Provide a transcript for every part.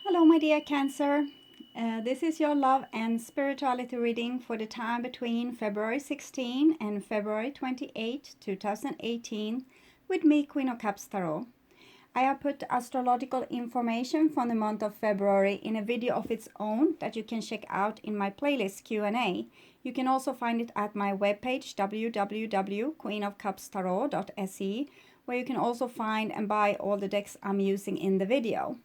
Hello, my dear Cancer. This is your love and spirituality reading for the time between February 16 and February 28, 2018, with me, Queen of Cups Tarot. I have put astrological information from the month of February in a video of its own that you can check out in my playlist Q&A. You can also find it at my webpage www.queenofcupstarot.se, where you can also find and buy all the decks I'm using in the video.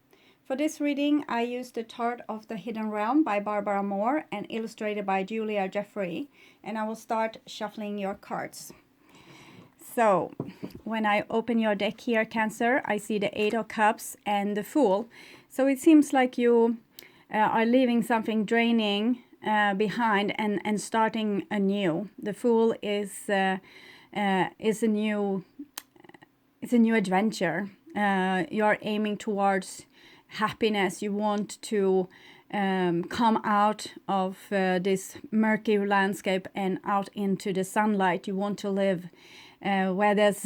For this reading, I used the Chart of the Hidden Realm by Barbara Moore and illustrated by Julia Jeffrey, and I will start shuffling your cards. So, when I open your deck here, Cancer, I see the Eight of Cups and the Fool. So it seems like you are leaving something draining behind and starting anew. The Fool is a new adventure. You are aiming towards happiness. You want to come out of this murky landscape and out into the sunlight. You want to live where there's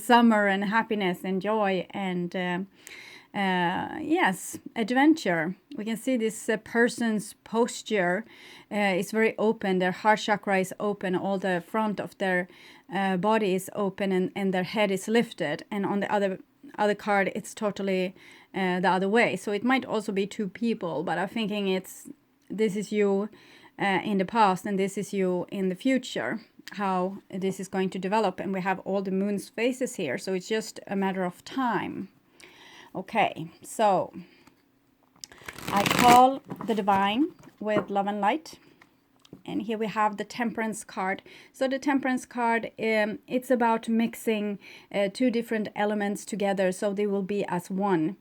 summer and happiness and joy and yes, adventure. We can see this person's posture is very open. Their heart chakra is open. All the front of their body is open and their head is lifted. And on the other card, it's totally the other way. So it might also be two people, but I'm thinking this is you in the past and this is you in the future, how this is going to develop. And we have all the moon's phases here, so it's just a matter of time. Okay, so I call the divine with love and light. And here we have the Temperance card. So the Temperance card, it's about mixing two different elements together so they will be as one.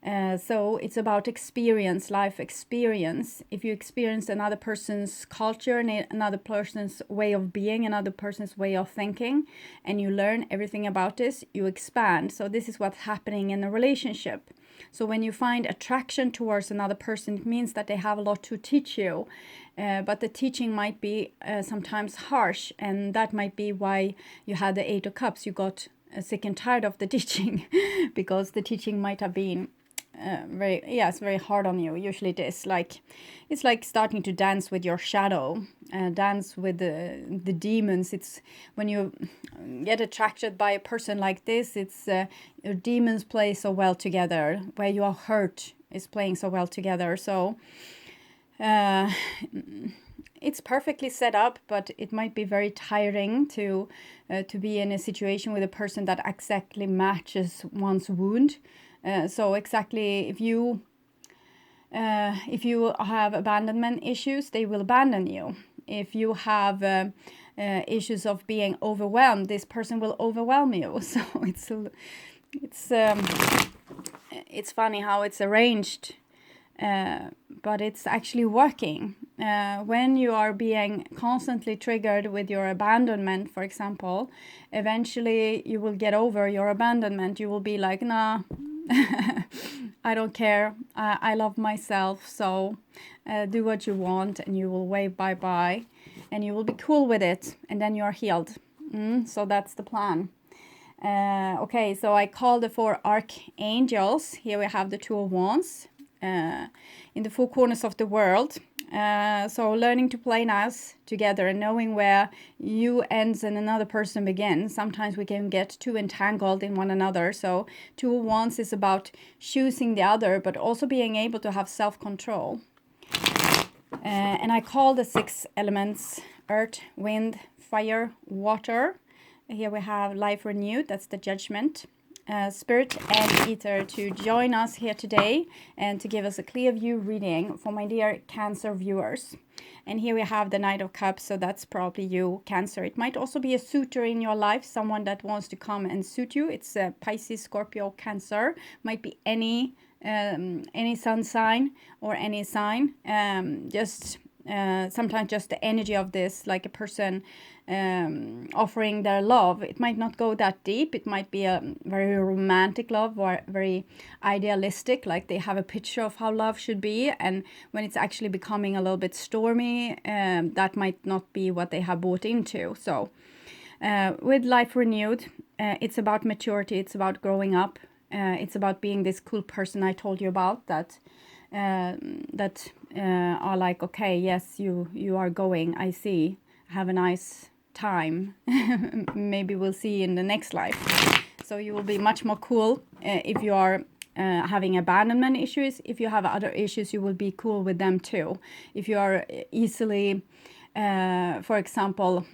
So it's about experience, life experience. If you experience another person's culture, another person's way of being, another person's way of thinking, and you learn everything about this, you expand. So this is what's happening in a relationship. So when you find attraction towards another person, it means that they have a lot to teach you. But the teaching might be sometimes harsh, and that might be why you had the Eight of Cups. You got sick and tired of the teaching because the teaching might have been it's very hard on you. Usually it's like starting to dance with your shadow, dance with the demons. It's when you get attracted by a person like this, it's your demons play so well together, where your hurt is playing so well together. So it's perfectly set up, but it might be very tiring to be in a situation with a person that exactly matches one's wound. So exactly, if you have abandonment issues, they will abandon you. If you have issues of being overwhelmed, this person will overwhelm you. So it's funny how it's arranged, but it's actually working. When you are being constantly triggered with your abandonment, for example, eventually you will get over your abandonment. You will be like, nah, I don't care. I love myself. So do what you want, and you will wave bye-bye, and you will be cool with it, and then you are healed. So that's the plan. Okay, so I call the four archangels. Here we have the Two of Wands in the four corners of the world. So learning to play nice together and knowing where you ends and another person begins. Sometimes we can get too entangled in one another. So Two of Wands is about choosing the other, but also being able to have self-control. And I call the six elements: earth, wind, fire, water. Here we have life renewed. That's the Judgment. Spirit and Ether to join us here today and to give us a clear view reading for my dear Cancer viewers. And here we have the Knight of Cups, so that's probably you, Cancer. It might also be a suitor in your life, someone that wants to come and suit you. It's a Pisces, Scorpio, Cancer. Might be any sun sign or any sign. Sometimes just the energy of this, like a person offering their love. It might not go that deep. It might be a very romantic love or very idealistic, like they have a picture of how love should be, and when it's actually becoming a little bit stormy, that might not be what they have bought into. So with life renewed, it's about maturity, it's about growing up, It's about being this cool person I told you about that are like, okay, yes, you are going, I see, have a nice time. Maybe we'll see in the next life. So you will be much more cool if you are having abandonment issues. If you have other issues, you will be cool with them too. If you are easily for example,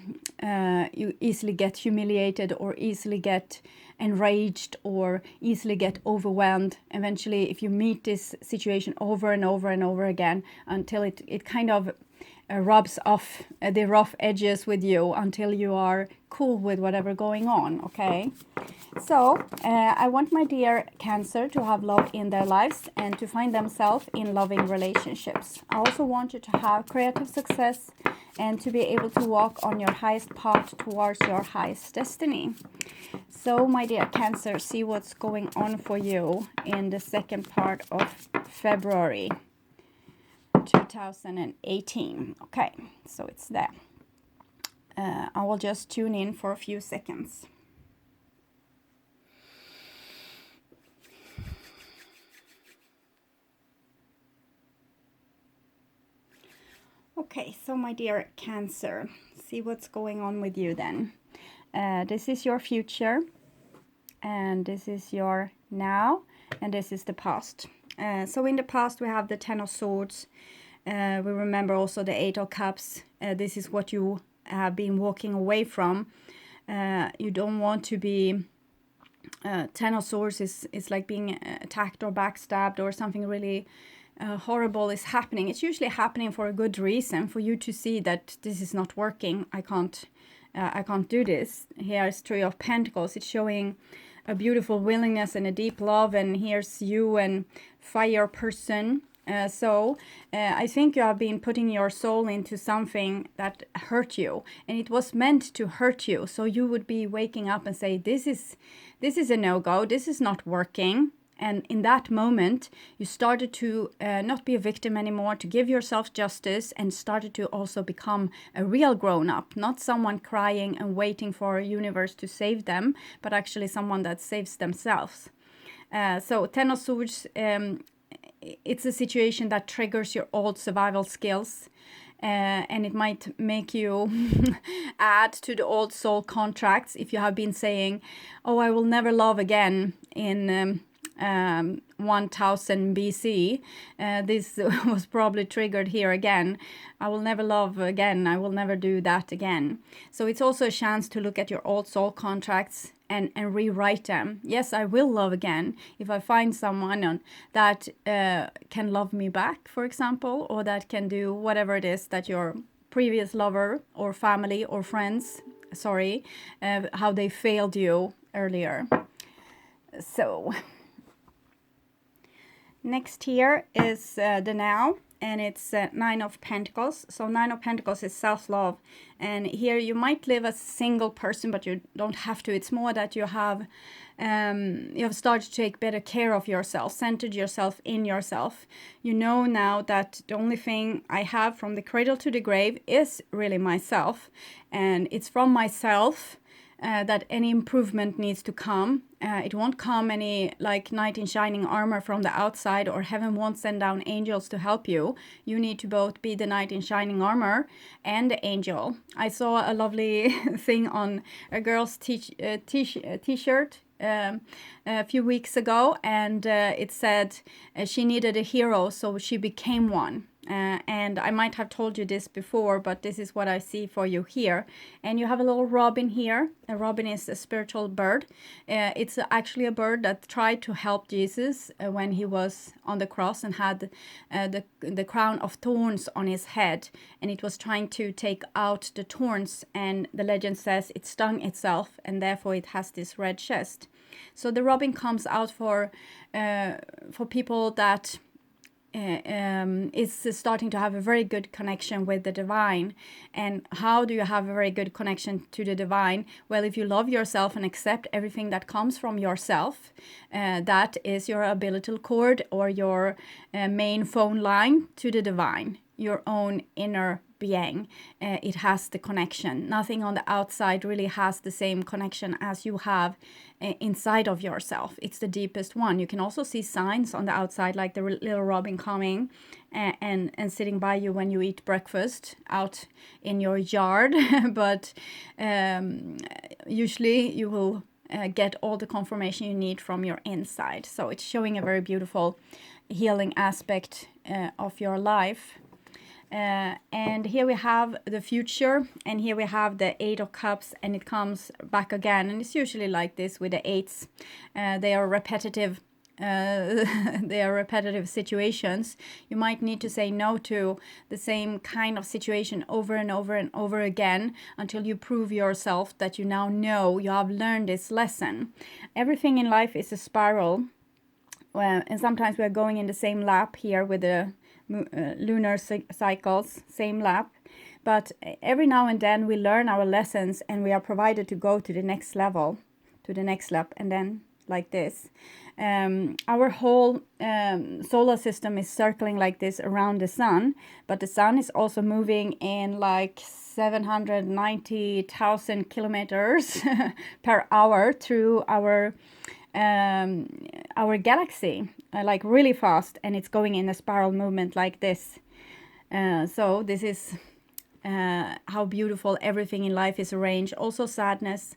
you easily get humiliated or easily get enraged or easily get overwhelmed. Eventually, if you meet this situation over and over and over again until it kind of rubs off the rough edges with you until you are cool with whatever going on, okay? So I want my dear Cancer to have love in their lives and to find themselves in loving relationships. I also want you to have creative success and to be able to walk on your highest path towards your highest destiny. So my dear Cancer, see what's going on for you in the second part of February 2018. Okay, so it's there. I will just tune in for a few seconds. Okay, so my dear Cancer, see what's going on with you then. This is your future, and this is your now, and this is the past. So in the past we have the Ten of Swords. We remember also the Eight of Cups. This is what you have been walking away from. You don't want to be... Ten of Swords is like being attacked or backstabbed or something really horrible is happening. It's usually happening for a good reason, for you to see that this is not working. I can't do this. Here's Three of Pentacles. It's showing a beautiful willingness and a deep love, and here's you and fire person. So I think you have been putting your soul into something that hurt you, and it was meant to hurt you. So you would be waking up and say, this is a no-go, this is not working. And in that moment, you started to not be a victim anymore, to give yourself justice, and started to also become a real grown-up, not someone crying and waiting for a universe to save them, but actually someone that saves themselves. So Ten of Swords, it's a situation that triggers your old survival skills. And it might make you add to the old soul contracts. If you have been saying, oh, I will never love again in 1000 BC, this was probably triggered here again. I will never love again. I will never do that again. So it's also a chance to look at your old soul contracts and rewrite them. Yes, I will love again if I find someone that can love me back, for example, or that can do whatever it is that your previous lover or family or friends, how they failed you earlier. So next here is the now, and it's Nine of Pentacles. So Nine of Pentacles is self-love, and here you might live as a single person, but you don't have to. It's more that you have started to take better care of yourself, centered yourself in yourself. You know now that the only thing I have from the cradle to the grave is really myself, and it's from myself that any improvement needs to come. It won't come any like knight in shining armor from the outside, or heaven won't send down angels to help you. You need to both be the knight in shining armor and the angel. I saw a lovely thing on a girl's t-shirt a few weeks ago, and it said she needed a hero, so she became one. And I might have told you this before, but this is what I see for you here. And you have a little robin here. A robin is a spiritual bird. It's actually a bird that tried to help Jesus when he was on the cross and had the crown of thorns on his head. And it was trying to take out the thorns. And the legend says it stung itself, and therefore it has this red chest. So the robin comes out for people that is starting to have a very good connection with the divine. And how do you have a very good connection to the divine? Well, if you love yourself and accept everything that comes from yourself, that is your umbilical cord or your main phone line to the divine, your own inner being, it has the connection. Nothing on the outside really has the same connection as you have inside of yourself. It's the deepest one. You can also see signs on the outside, like the little robin coming and sitting by you when you eat breakfast out in your yard. But usually you will get all the confirmation you need from your inside. So it's showing a very beautiful healing aspect of your life. And here we have the future, and here we have the Eight of Cups, and it comes back again. And it's usually like this with the eights. They are repetitive. They are repetitive situations. You might need to say no to the same kind of situation over and over and over again until you prove yourself that you now know, you have learned this lesson. Everything in life is a spiral. And sometimes we are going in the same lap here with the lunar cycles, same lap. But every now and then we learn our lessons, and we are provided to go to the next level, to the next lap, and then like this. Our whole solar system is circling like this around the sun, but the sun is also moving in like 790,000 kilometers per hour through our galaxy, like really fast, and it's going in a spiral movement like this. So this is how beautiful everything in life is arranged. Also sadness,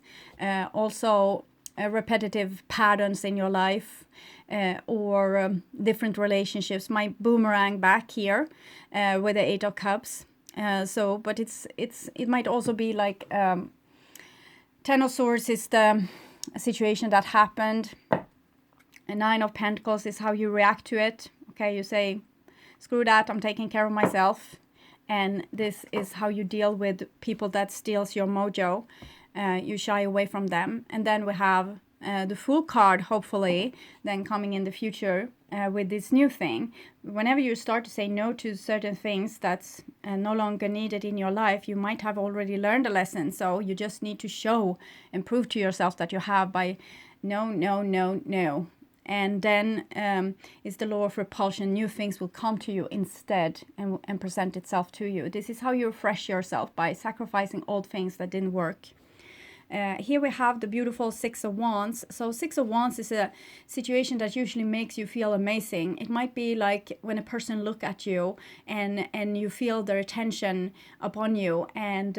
also repetitive patterns in your life, or different relationships might boomerang back here with the Eight of Cups. But it might also be like Ten of Swords is the situation that happened. A Nine of Pentacles is how you react to it. Okay, you say, screw that, I'm taking care of myself. And this is how you deal with people that steals your mojo. You shy away from them. And then we have the Fool card, hopefully, then coming in the future with this new thing. Whenever you start to say no to certain things that's no longer needed in your life, you might have already learned a lesson. So you just need to show and prove to yourself that you have by no, no, no, no. And then it's the law of repulsion. New things will come to you instead and present itself to you. This is how you refresh yourself, by sacrificing old things that didn't work. Here we have the beautiful Six of Wands. So Six of Wands is a situation that usually makes you feel amazing. It might be like when a person look at you and you feel their attention upon you, and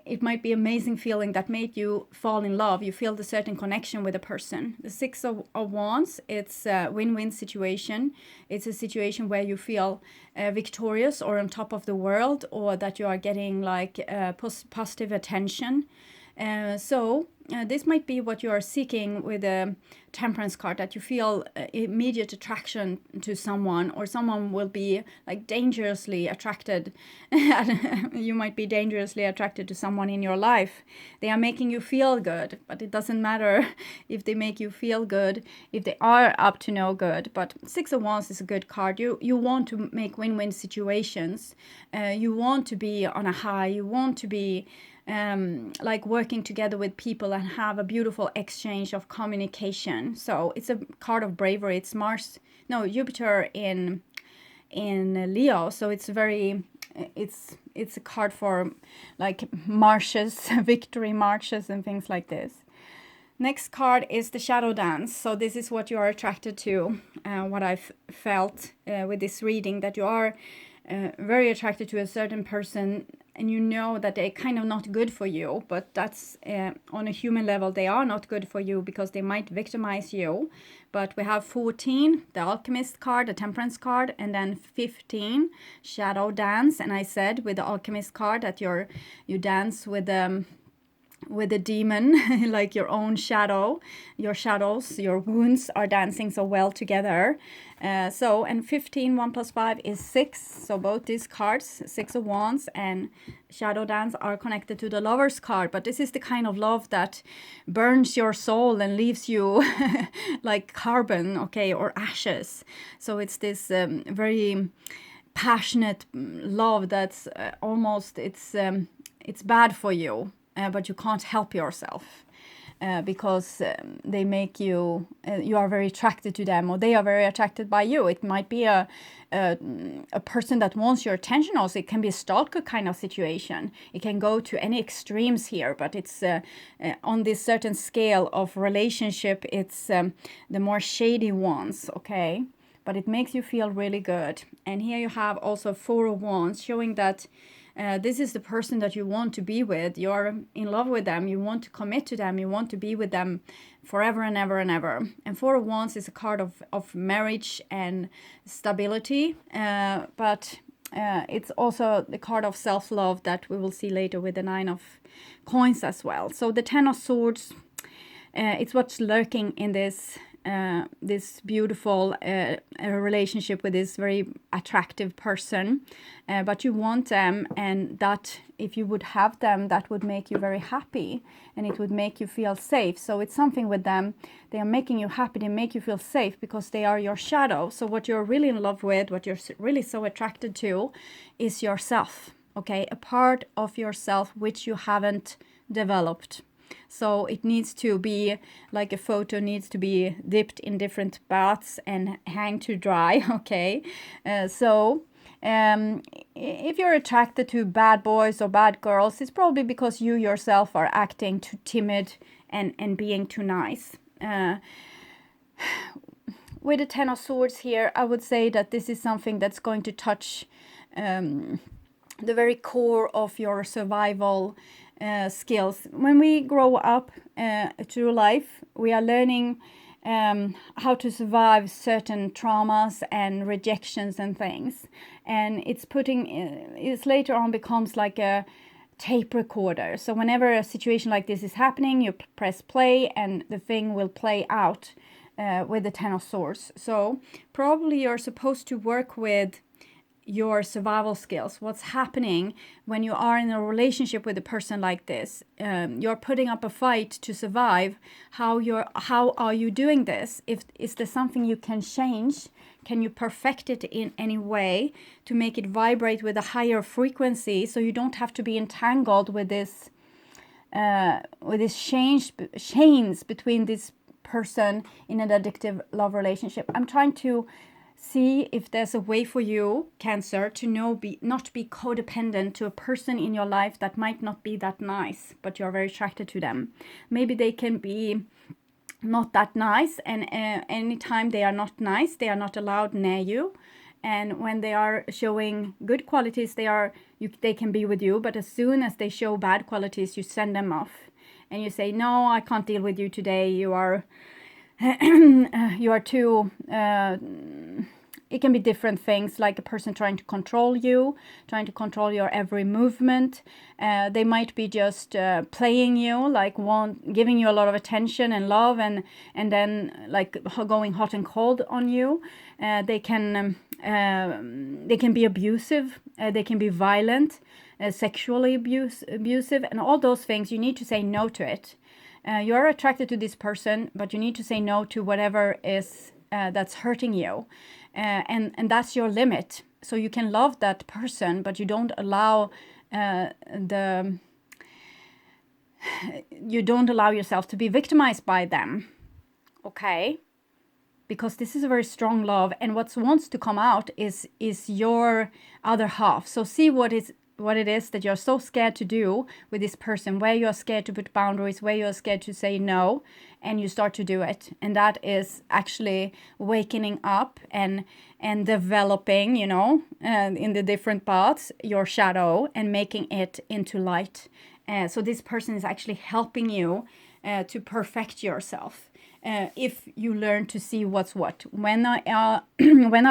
it might be amazing feeling that made you fall in love. You feel the certain connection with a person. The Six of Wands, it's a win-win situation. It's a situation where you feel victorious or on top of the world, or that you are getting like positive attention. This might be what you are seeking with a Temperance card, that you feel immediate attraction to someone, or someone will be like dangerously attracted. You might be dangerously attracted to someone in your life. They are making you feel good, but it doesn't matter if they make you feel good, if they are up to no good. But Six of Wands is a good card. You want to make win-win situations. You want to be on a high. You want to be like working together with people and have a beautiful exchange of communication. So it's a card of bravery. It's Jupiter in Leo. So it's very, it's a card for like marches, victory marches and things like this. Next card is the Shadow Dance. So this is what you are attracted to. What I've felt with this reading, that you are very attracted to a certain person, and you know that they're kind of not good for you, but that's on a human level, they are not good for you because they might victimize you. But we have 14, the Alchemist card, the Temperance card, and then 15, Shadow Dance. And I said with the Alchemist card that you dance with a demon, like your own shadow, your shadows, your wounds are dancing so well together. And 15, 1 plus 5 is 6. So both these cards, Six of Wands and Shadow Dance, are connected to the Lover's card. But this is the kind of love that burns your soul and leaves you like carbon, okay, or ashes. So it's this very passionate love that's almost, it's bad for you. But you can't help yourself. because they make you, you are very attracted to them, or they are very attracted by you. It might be a person that wants your attention also. It can be a stalker kind of situation. It can go to any extremes here, but it's on this certain scale of relationship, it's the more shady ones, okay? But it makes you feel really good. And here you have also 4 of Wands, showing that this is the person that you want to be with. You're in love with them. You want to commit to them. You want to be with them forever and ever and ever. And 4 of Wands is a card of marriage and stability. But it's also the card of self-love that we will see later with the 9 of Coins as well. So the 10 of Swords, it's what's lurking in this this beautiful relationship with this very attractive person, but you want them, and that if you would have them, that would make you very happy and it would make you feel safe. So it's something with them, they are making you happy, they make you feel safe because they are your shadow. So what you're really in love with, what you're really so attracted to, is yourself, okay? A part of yourself which you haven't developed. So it needs to be like a photo, needs to be dipped in different baths and hang to dry, okay? If you're attracted to bad boys or bad girls, it's probably because you yourself are acting too timid and being too nice. With the 10 of Swords here, I would say that this is something that's going to touch the very core of your survival skills. When we grow up through life, we are learning how to survive certain traumas and rejections and things, and it's later on becomes like a tape recorder. So whenever a situation like this is happening, you press play and the thing will play out with the 10 of Swords. So probably you're supposed to work with your survival skills. What's happening when you are in a relationship with a person like this? You're putting up a fight to survive. How are you doing this? Is there something you can change? Can you perfect it in any way to make it vibrate with a higher frequency, so you don't have to be entangled with this chains between this person in an addictive love relationship? I'm trying to see if there's a way for you, Cancer, to not be codependent to a person in your life that might not be that nice, but you're very attracted to them. Maybe they can be not that nice, and anytime they are not nice, they are not allowed near you. And when they are showing good qualities, they can be with you, but as soon as they show bad qualities, you send them off. And you say, no, I can't deal with you today. You are you are too it can be different things, like a person trying to control you, trying to control your every movement. They might be just playing you, like giving you a lot of attention and love, and then like going hot and cold on you. They can be abusive, they can be violent, sexually abusive, and all those things. You need to say no to it. You are attracted to this person, but you need to say no to whatever is that's hurting you, and that's your limit. So you can love that person, but you don't allow yourself to be victimized by them, okay? Because this is a very strong love, and what wants to come out is your other half. So see what it is that you're so scared to do with this person, where you're scared to put boundaries, where you're scared to say no, and you start to do it. And that is actually wakening up and developing, in the different paths, your shadow, and making it into light. So this person is actually helping you to perfect yourself. If you learn to see what's what. When are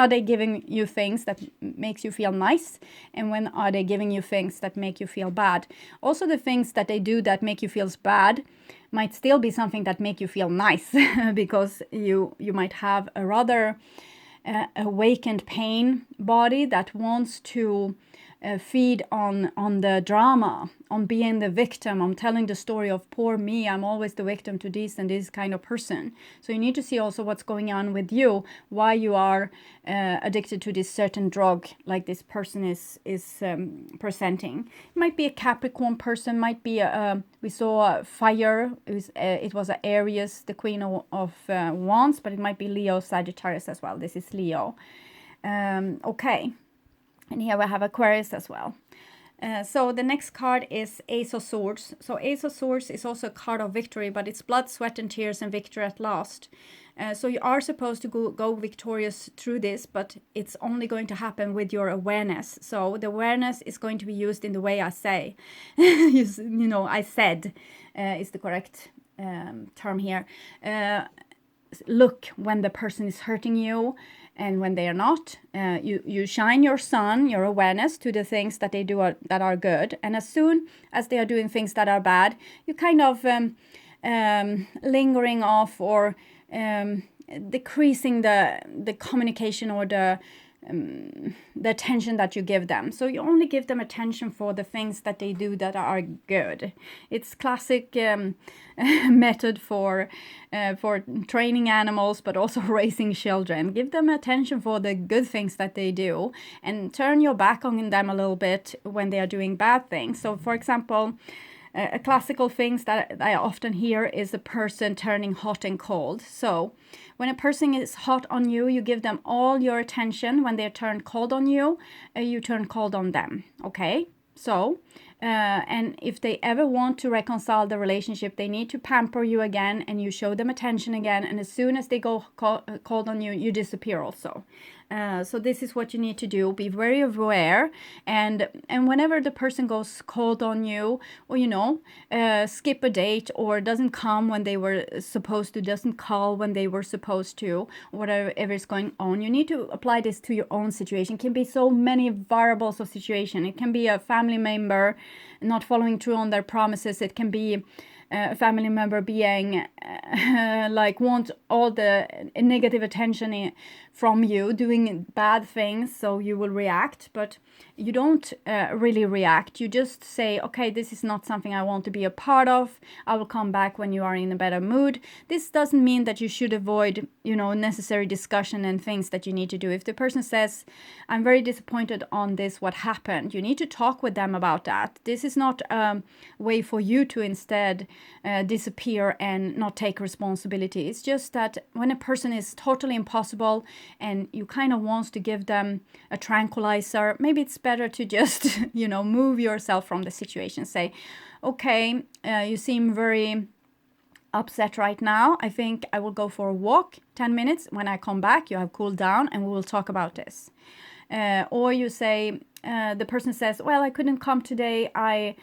they giving you things that makes you feel nice, and when are they giving you things that make you feel bad? Also, the things that they do that make you feel bad might still be something that make you feel nice, because you might have a rather awakened pain body that wants to feed on the drama, on being the victim, on telling the story of poor me, I'm always the victim to this and this kind of person. So you need to see also what's going on with you, why you are addicted to this certain drug, like this person is presenting. It might be a Capricorn person, might be we saw fire. It was a Aries, the Queen of Wands, but it might be Leo, Sagittarius as well. This is Leo. Okay. And here we have Aquarius as well. So the next card is Ace of Swords. So Ace of Swords is also a card of victory, but it's blood, sweat, and tears and victory at last. So you are supposed to go victorious through this, but it's only going to happen with your awareness. So the awareness is going to be used in the way I say. I said is the correct term here. Look when the person is hurting you and when they are not. You shine your sun, your awareness, to the things that they do that are good. And as soon as they are doing things that are bad, you kind of lingering off or decreasing the communication or the attention that you give them. So you only give them attention for the things that they do that are good. It's classic method for training animals, but also raising children. Give them attention for the good things that they do and turn your back on them a little bit when they are doing bad things. So for example, a classical things that I often hear is a person turning hot and cold. So when a person is hot on you, you give them all your attention. When they turn cold on you, you turn cold on them. Okay? So, and if they ever want to reconcile the relationship, they need to pamper you again and you show them attention again. And as soon as they go cold on you, you disappear also. So this is what you need to do. Be very aware, and whenever the person goes cold on you, or skip a date or doesn't come when they were supposed to, doesn't call when they were supposed to, whatever is going on, you need to apply this to your own situation. It can be so many variables of situation. It can be a family member not following through on their promises. It can be a family member being want all the negative attention from you, doing bad things, so you will react, but you don't really react. You just say, okay, this is not something I want to be a part of. I will come back when you are in a better mood. This doesn't mean that you should avoid, necessary discussion and things that you need to do. If the person says, I'm very disappointed on this, what happened? You need to talk with them about that. This is not a way for you to instead disappear and not take responsibility. It's just that when a person is totally impossible and you kind of wants to give them a tranquilizer, maybe it's better to just, move yourself from the situation. Say, okay, you seem very upset right now. I think I will go for a walk, 10 minutes. When I come back, you have cooled down and we will talk about this. Or you say, the person says, well, I couldn't come today. I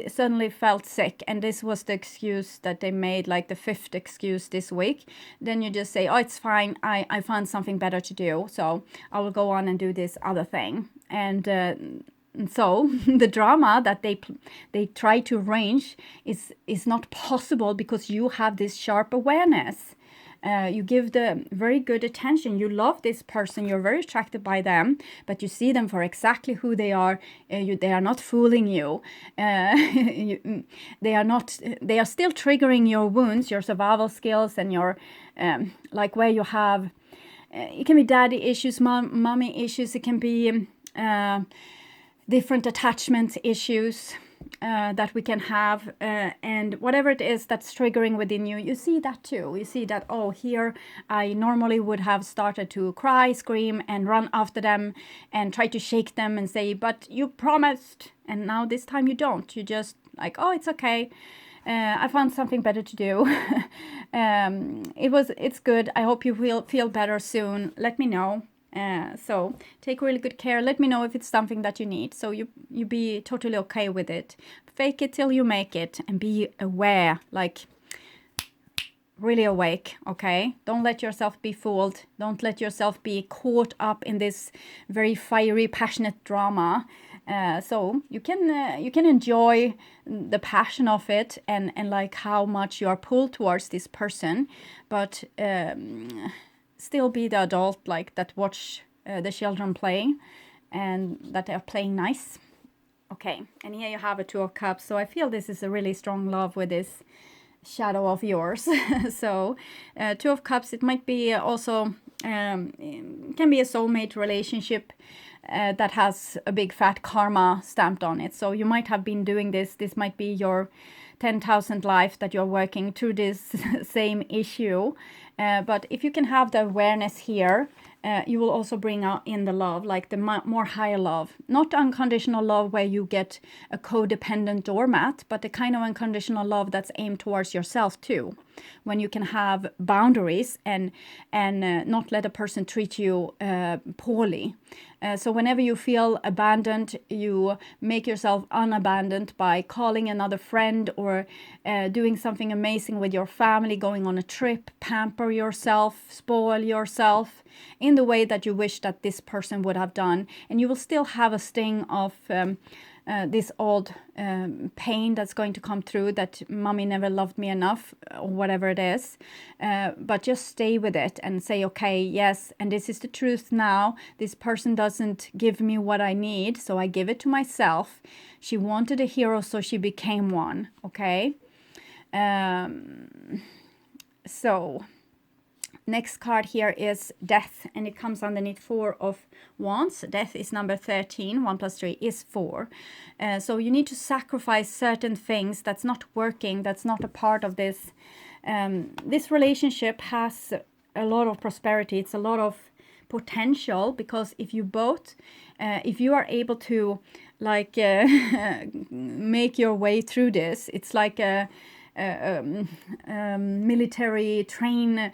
suddenly felt sick. And this was the excuse that they made, like the 5th excuse this week. Then you just say, oh, it's fine. I found something better to do. So I will go on and do this other thing. And so the drama that they try to arrange is not possible because you have this sharp awareness. You give the very good attention. You love this person. You're very attracted by them, but you see them for exactly who they are. They are not fooling you. They are not. They are still triggering your wounds, your survival skills, and your where you have. It can be daddy issues, mommy issues. It can be different attachment issues. That we can have, and whatever it is that's triggering within you, you see that too. You see that, oh, here I normally would have started to cry, scream, and run after them and try to shake them and say, but you promised, and now this time you don't. You just like, oh, it's okay. I found something better to do. It's good. I hope you feel better soon. Let me know. So take really good care. Let me know if it's something that you need. So you be totally okay with it. Fake it till you make it and be aware, like really awake, okay? Don't let yourself be fooled. Don't let yourself be caught up in this very fiery, passionate drama. So you can enjoy the passion of it and like how much you are pulled towards this person, but still be the adult like that watch the children play and that they are playing nice. Okay, and here you have a Two of Cups. So I feel this is a really strong love with this shadow of yours. So Two of Cups, it might be also can be a soulmate relationship that has a big fat karma stamped on it. So you might have been doing this might be your 10,000 life that you're working through this same issue. But if you can have the awareness here, you will also bring out in the love, like the more higher love, not unconditional love where you get a codependent doormat, but the kind of unconditional love that's aimed towards yourself too, when you can have boundaries and not let a person treat you poorly. So whenever you feel abandoned, you make yourself unabandoned by calling another friend or doing something amazing with your family, going on a trip, pamper yourself, spoil yourself in the way that you wish that this person would have done. And you will still have a sting of this old pain that's going to come through, that mommy never loved me enough, or whatever it is. But just stay with it and say, okay, yes, and this is the truth now. This person doesn't give me what I need, so I give it to myself. She wanted a hero, so she became one, okay? So next card here is Death, and it comes underneath Four of Wands. Death is number 13. 1 plus 3 is 4. So you need to sacrifice certain things that's not working, that's not a part of this. This relationship has a lot of prosperity. It's a lot of potential, because if you both, if you are able to like make your way through this, it's like a military train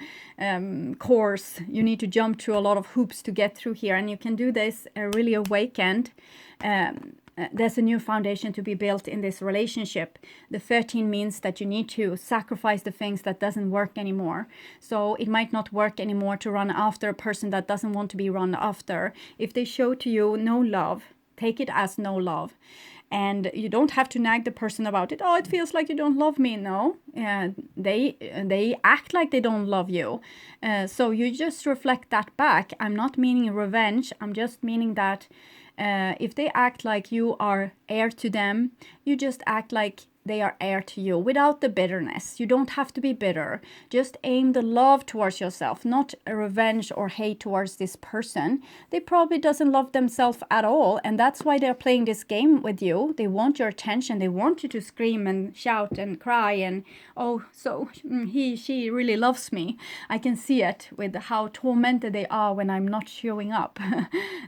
course. You need to jump through a lot of hoops to get through here, and you can do this really awakened. There's a new foundation to be built in this relationship. The 13 means that you need to sacrifice the things that doesn't work anymore. So it might not work anymore to run after a person that doesn't want to be run after. If they show to you no love, take it as no love. And you don't have to nag the person about it. Oh, it feels like you don't love me. No, they act like they don't love you. So you just reflect that back. I'm not meaning revenge. I'm just meaning that if they act like you are heir to them, you just act like they are heir to you without the bitterness. You don't have to be bitter. Just aim the love towards yourself, not a revenge or hate towards this person. They probably doesn't love themselves at all, and that's why they're playing this game with you. They want your attention. They want you to scream and shout and cry and, oh, so she really loves me. I can see it with how tormented they are when I'm not showing up.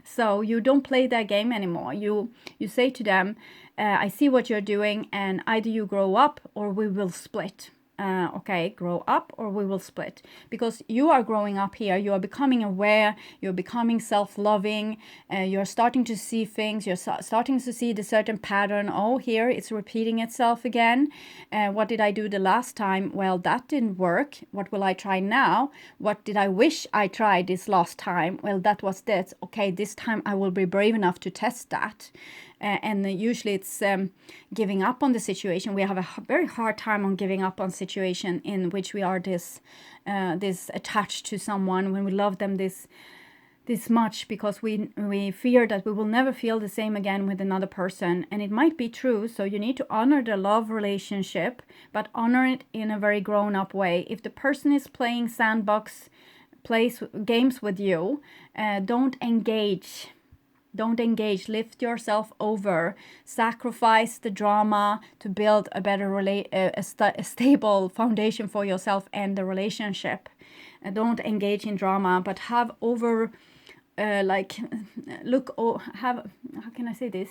So you don't play that game anymore. You say to them, I see what you're doing, and either you grow up or we will split. Okay, grow up or we will split. Because you are growing up here, you are becoming aware, you're becoming self-loving, you're starting to see things, you're starting to see the certain pattern. Oh, here it's repeating itself again. What did I do the last time? Well, that didn't work. What will I try now? What did I wish I tried this last time? Well, that was this. Okay, this time I will be brave enough to test that. And usually it's giving up on the situation. We have a very hard time on giving up on situation in which we are this attached to someone, when we love them this much, because we fear that we will never feel the same again with another person. And it might be true. So you need to honor the love relationship, but honor it in a very grown-up way. If the person is playing sandbox plays games with you, don't engage. Don't engage. Lift yourself over. Sacrifice the drama to build a better a stable foundation for yourself and the relationship. Don't engage in drama, but have over how can I say this?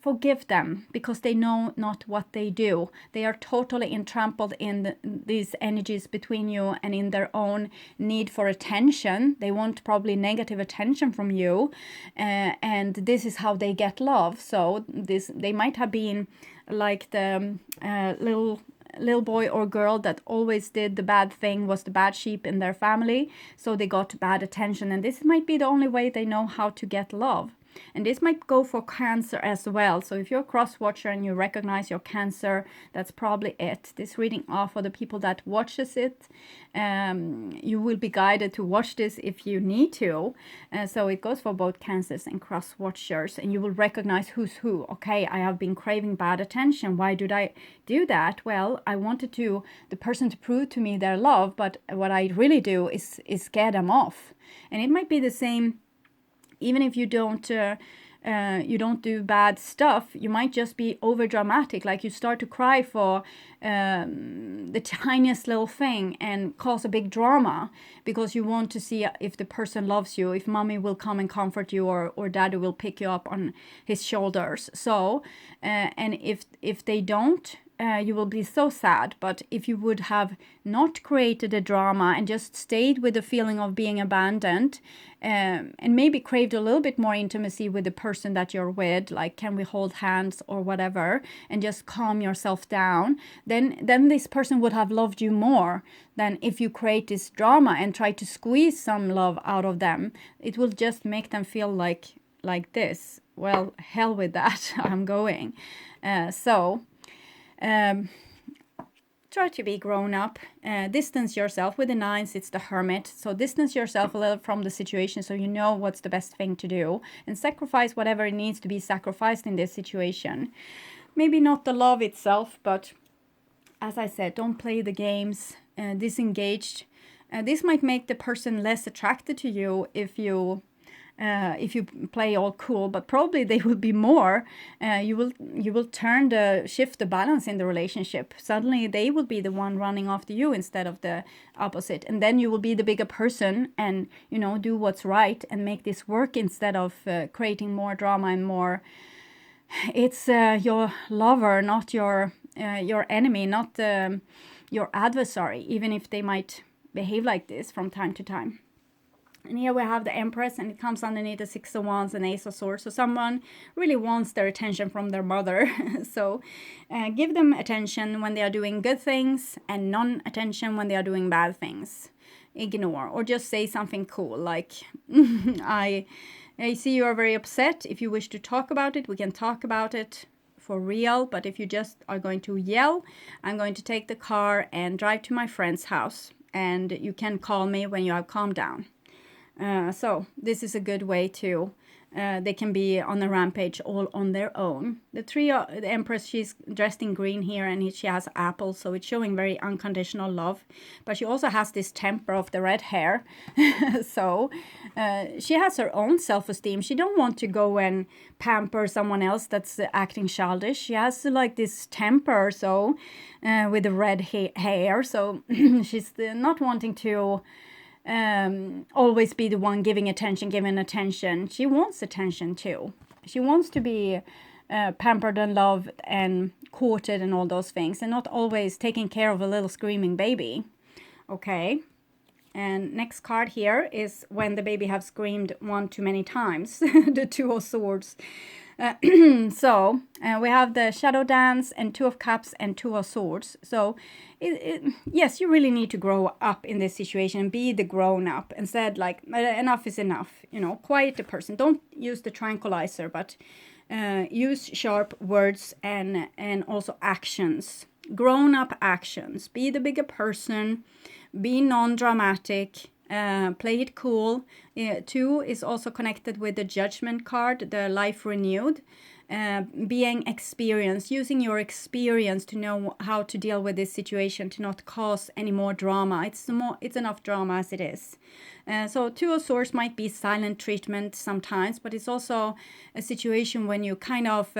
Forgive them, because they know not what they do. They are totally entramped in these energies between you and in their own need for attention. They want probably negative attention from you, and this is how they get love. So they might have been like the little boy or girl that always did the bad thing, was the bad sheep in their family, so they got bad attention, and this might be the only way they know how to get love. And this might go for Cancer as well. So if you're a cross watcher and you recognize your Cancer, that's probably it. This reading are for the people that watches it. You will be guided to watch this if you need to. So it goes for both Cancers and cross watchers, and you will recognize who's who. Okay, I have been craving bad attention. Why did I do that? Well, I wanted the person to prove to me their love, but what I really do is scare them off. And it might be the same, even if you don't do bad stuff. You might just be over dramatic, like you start to cry for the tiniest little thing and cause a big drama because you want to see if the person loves you, if mommy will come and comfort you, or daddy will pick you up on his shoulders. So and if they don't, you will be so sad. But if you would have not created a drama and just stayed with the feeling of being abandoned, and maybe craved a little bit more intimacy with the person that you're with, like can we hold hands or whatever, and just calm yourself down, then this person would have loved you more than if you create this drama and try to squeeze some love out of them. It will just make them feel like this. Well, hell with that. I'm going. Try to be grown up. Distance yourself. With the 9s, it's the Hermit. So distance yourself a little from the situation so you know what's the best thing to do. And sacrifice whatever needs to be sacrificed in this situation. Maybe not the love itself, but as I said, don't play the games. Disengaged. This might make the person less attracted to you if you play all cool, but probably they will be more. You will shift the balance in the relationship. Suddenly they will be the one running after you instead of the opposite, and then you will be the bigger person and do what's right and make this work instead of creating more drama and more. It's your lover, not your enemy, not your adversary, even if they might behave like this from time to time. And here we have the Empress, and it comes underneath the 6 of Wands and Ace of Swords. So someone really wants their attention from their mother. So give them attention when they are doing good things and non-attention when they are doing bad things. Ignore, or just say something cool like, I see you are very upset. If you wish to talk about it, we can talk about it for real. But if you just are going to yell, I'm going to take the car and drive to my friend's house. And you can call me when you have calmed down. So this is a good way to, they can be on a rampage all on their own. The Empress, she's dressed in green here, and she has apples, so it's showing very unconditional love. But she also has this temper of the red hair. So she has her own self-esteem. She don't want to go and pamper someone else that's acting childish. She has like this temper, so with the red hair. So she's not wanting to always be the one giving attention. She wants attention too. She wants to be pampered and loved and courted and all those things, and not always taking care of a little screaming baby. Okay. And next card here is when the baby have screamed one too many times. The 2 of Swords. So we have the Shadow Dance and 2 of Cups and 2 of Swords. So yes, you really need to grow up in this situation and be the grown up. Instead, like, enough is enough. Quiet the person. Don't use the tranquilizer, but use sharp words and also actions. Grown up actions. Be the bigger person. Be non-dramatic. Play it cool. 2 is also connected with the Judgment card, the life renewed. Being experienced, using your experience to know how to deal with this situation, to not cause any more drama. It's enough drama as it is. So 2 of Swords might be silent treatment sometimes, but it's also a situation when you kind of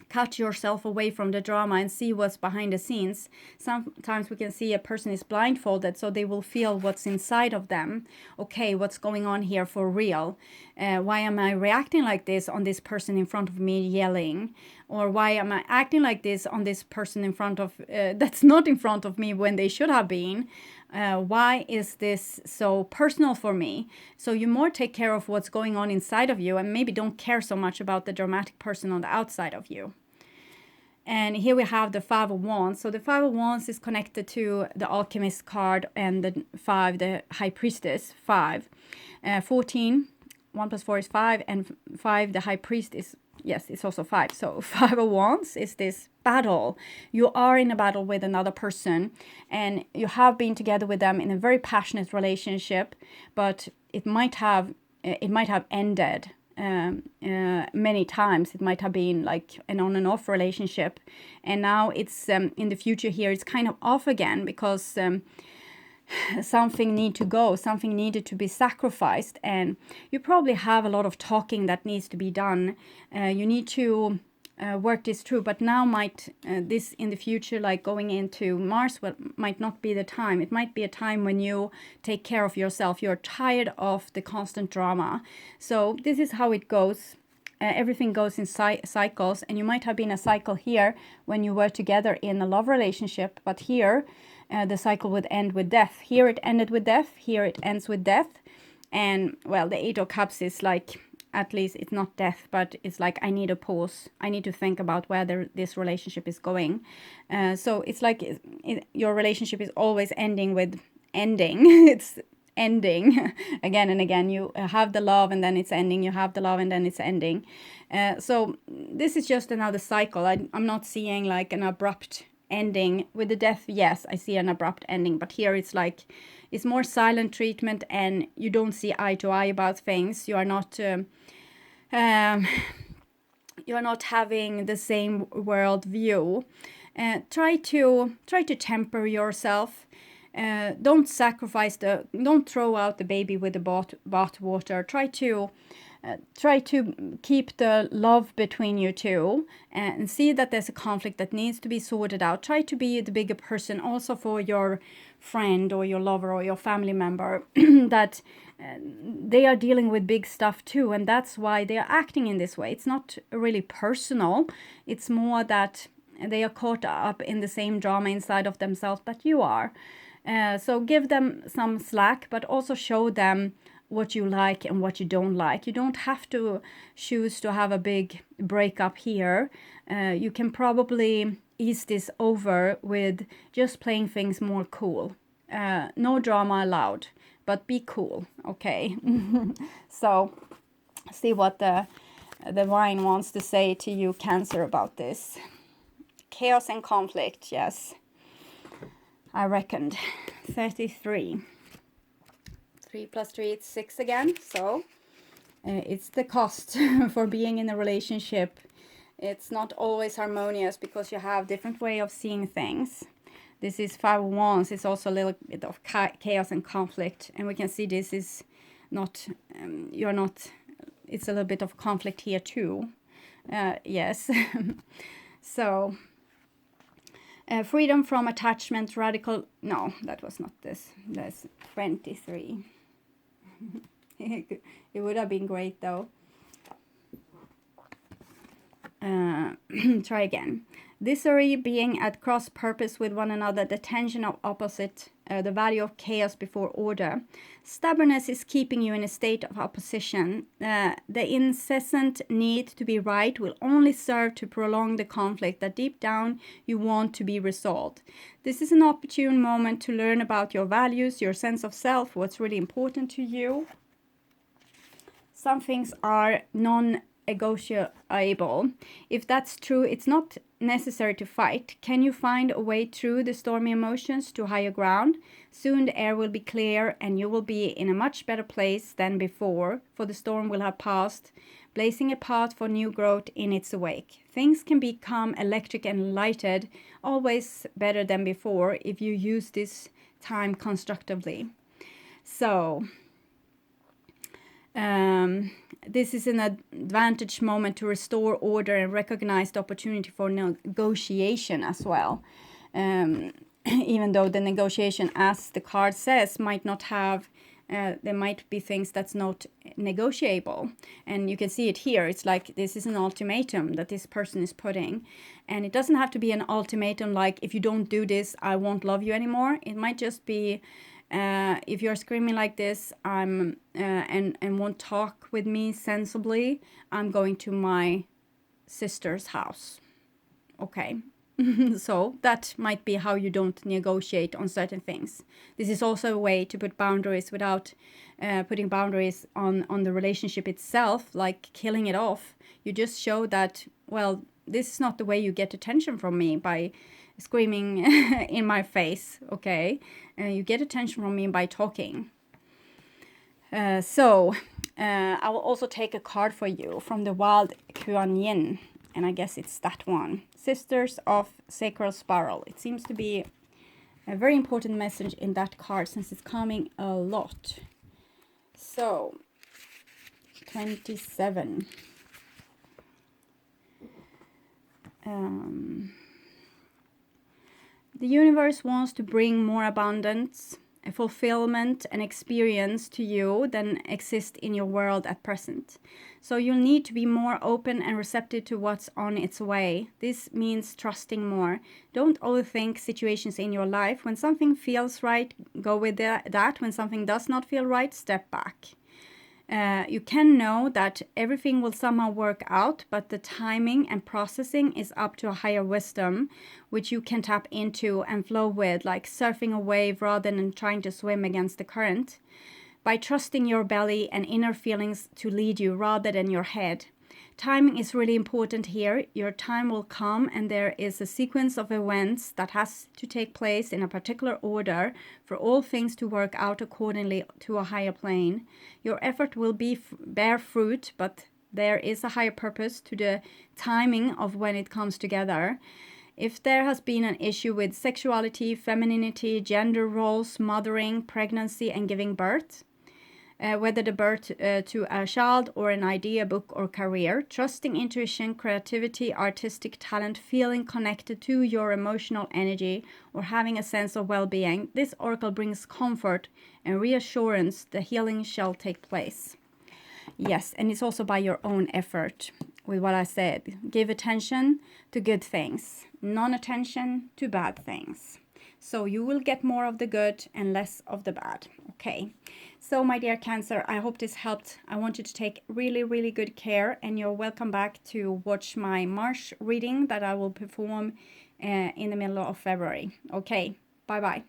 cut yourself away from the drama and see what's behind the scenes. Sometimes we can see a person is blindfolded, so they will feel what's inside of them. Okay, what's going on here for real? Why am I reacting like this on this person in front of me yelling? Or why am I acting like this on this person in front of, that's not in front of me when they should have been? Why is this so personal for me? So you more take care of what's going on inside of you and maybe don't care so much about the dramatic person on the outside of you. And here we have the 5 of Wands. So the 5 of Wands is connected to the Alchemist card and the 5, the High Priestess, 5. 14 1 plus 4 is 5, and 5, the high priest is, yes, it's also 5. So 5 of Wands is this battle. You are in a battle with another person, and you have been together with them in a very passionate relationship, but it might have ended many times. It might have been like an on and off relationship, and now it's in the future here it's kind of off again, because something need to go, something needed to be sacrificed, and you probably have a lot of talking that needs to be done. You need to work this through, but now might this in the future, like going into Mars, might not be the time. It might be a time when you take care of yourself. You're tired of the constant drama. So this is how it goes. Everything goes in cycles, and you might have been a cycle here when you were together in a love relationship, but here the cycle would end with death. Here it ended with death, here it ends with death. And well, the 8 of Cups is like, at least it's not death, but it's like, I need a pause. I need to think about where this relationship is going. So it's like your relationship is always ending with ending. It's ending again and again. You have the love and then it's ending. You have the love and then it's ending. So this is just another cycle. I'm not seeing like an abrupt ending. With the death, yes, I see an abrupt ending, but here it's like, it's more silent treatment, and you don't see eye to eye about things. You are not having the same world view. Try to temper yourself. Don't throw out the baby with the bath water. Try to keep the love between you two, and see that there's a conflict that needs to be sorted out. Try to be the bigger person also for your friend or your lover or your family member, that they are dealing with big stuff too, and that's why they are acting in this way. It's not really personal. It's more that they are caught up in the same drama inside of themselves that you are. So give them some slack, but also show them what you like and what you don't like. You don't have to choose to have a big breakup here. You can probably ease this over with just playing things more cool. No drama allowed, but be cool, okay? So see what the divine wants to say to you, Cancer, about this. Chaos and conflict, yes. I reckoned 33. 3 plus 3, it's 6 again. So it's the cost for being in a relationship. It's not always harmonious because you have different way of seeing things. This is 5 of Wands. It's also a little bit of chaos and conflict. And we can see this is not, it's a little bit of conflict here too. Yes. So freedom from attachment, radical, no, that was not this. That's 23. It would have been great though. Try again. Disarray, being at cross purpose with one another, the tension of opposite, the value of chaos before order. Stubbornness is keeping you in a state of opposition. The incessant need to be right will only serve to prolong the conflict that deep down you want to be resolved. This is an opportune moment to learn about your values, your sense of self, what's really important to you. Some things are non-negotiable. If that's true, it's not necessary to fight. Can you find a way through the stormy emotions to higher ground? Soon the air will be clear and you will be in a much better place than before, for the storm will have passed, blazing a path for new growth in its wake. Things can become electric and lighted, always better than before if you use this time constructively. So this is an advantage moment to restore order and recognize the opportunity for negotiation as well. Even though the negotiation, as the card says, might not have, there might be things that's not negotiable. And you can see it here. It's like this is an ultimatum that this person is putting. And it doesn't have to be an ultimatum like, if you don't do this, I won't love you anymore. It might just be, if you're screaming like this, and won't talk with me sensibly, I'm going to my sister's house. Okay. So that might be how you don't negotiate on certain things. This is also a way to put boundaries without putting boundaries on the relationship itself, like killing it off. You just show that, well, this is not the way you get attention from me by screaming in my face, okay? You get attention from me by talking. So I will also take a card for you from the Wild Kuan Yin, and I guess it's that one. Sisters of Sacral Spiral. It seems to be a very important message in that card since it's coming a lot. So, 27. The universe wants to bring more abundance, a fulfillment and experience to you than exist in your world at present. So you'll need to be more open and receptive to what's on its way. This means trusting more. Don't overthink situations in your life. When something feels right, go with that. When something does not feel right, step back. You can know that everything will somehow work out, but the timing and processing is up to a higher wisdom, which you can tap into and flow with, like surfing a wave rather than trying to swim against the current. By trusting your belly and inner feelings to lead you rather than your head. Timing is really important here. Your time will come, and there is a sequence of events that has to take place in a particular order for all things to work out accordingly to a higher plane. Your effort will bear fruit, but there is a higher purpose to the timing of when it comes together. If there has been an issue with sexuality, femininity, gender roles, mothering, pregnancy, and giving birth, whether the birth to a child or an idea, book, or career, trusting intuition, creativity, artistic talent, feeling connected to your emotional energy, or having a sense of well-being, this oracle brings comfort and reassurance the healing shall take place. Yes, and it's also by your own effort with what I said. Give attention to good things, non-attention to bad things. So you will get more of the good and less of the bad. Okay. So my dear Cancer, I hope this helped. I want you to take really, really good care, and you're welcome back to watch my March reading that I will perform in the middle of February. Okay. Bye-bye.